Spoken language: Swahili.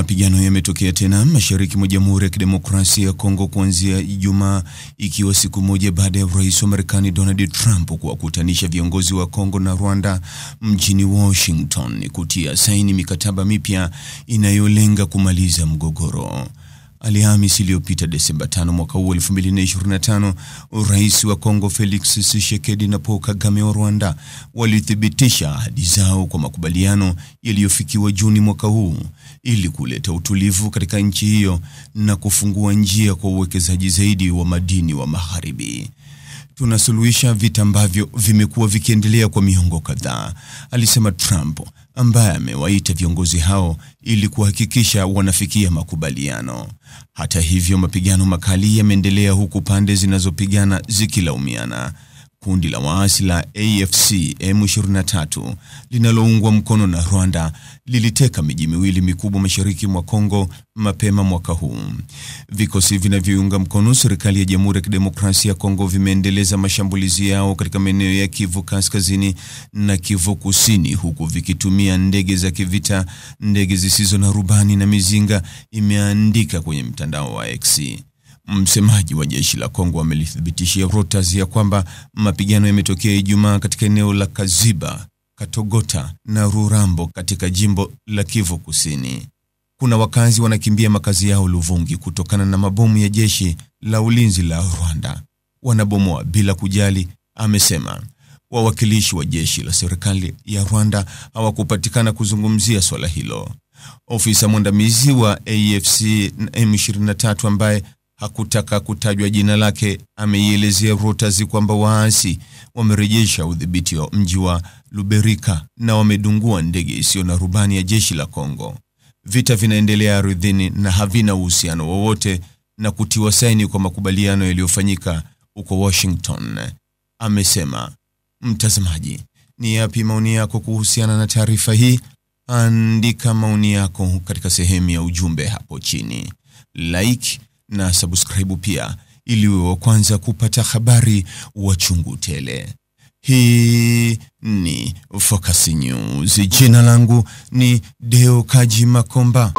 Mapigano yametokea tena mashariki mwa Jamhuri ya Kidemokrasia ya Kongo kuanzia Ijumaa, ikiwa siku moja baada ya Rais wa Marekani Donald Trump kuwakutanisha viongozi wa Kongo na Rwanda mjini Washington kutia saini mikataba mipya inayolenga kumaliza mgogoro. Alhamisi iliyopita Desemba 5 mwaka 2025, Rais wa Kongo Felix Tshisekedi na Paul Kagame wa Rwanda walithibitisha ahadi zao kwa makubaliano yaliyofikiwa Juni mwaka huu ili kuleta utulivu katika nchi hiyo na kufungua njia kwa uwekezaji zaidi wa madini wa magharibi. Tunasuluhisha vita ambavyo vimekuwa vikiendelea kwa miongo kadhaa, alisema Trump, ambaye amewaita viongozi hao ili kuhakikisha wanafikia makubaliano. Hata hivyo, mapigano makali yameendelea huku pande zinazopigana zikilaumiana. Kundi la waasi la AFC M23 linaloungwa mkono na Rwanda liliteka miji miwili mikubwa mashariki mwa Kongo mapema mwaka huu. Vikosi vinavyounga mkono serikali ya Jamhuri ya Kidemokrasia ya Kongo vimeendeleza mashambulizi yao katika maeneo ya Kivu Kaskazini na Kivu Kusini, huku vikitumia ndege za kivita, ndege zisizo na rubani na mizinga, imeandika kwenye mtandao wa X. Msemaji wa jeshi la Kongo amelithibitishia Reuters ya kwamba mapigano yametokea Ijumaa katika eneo la Kaziba, Katogota na Rurambo katika jimbo la Kivu Kusini. Kuna wakazi wanakimbia makazi yao Luvungi kutokana na mabomu ya jeshi la ulinzi la Rwanda. Wanabomoa bila kujali, amesema. Wawakilishi wa jeshi la serikali ya Rwanda hawakupatikana kuzungumzia swala hilo. Ofisa mwandamizi wa AFC M23 ambaye hakutaka kutajwa jina lake ameielezea Reuters kwamba waasi wamerejesha udhibiti wa mji wa Luberika na wamedungua ndege isiyo na rubani ya jeshi la Kongo. Vita vinaendelea ardhini na havina uhusiano wowote na kutiwa saini kwa makubaliano yaliyofanyika huko Washington, amesema. Mtazamaji, ni yapi maoni yako kuhusiana na taarifa hii? Andika maoni yako katika sehemu ya ujumbe hapo chini. Like na subscribe pia ili uwe wa kwanza kupata habari wa chungu tele. Hii ni Focus News. Jina langu ni Deo Kaji Makomba.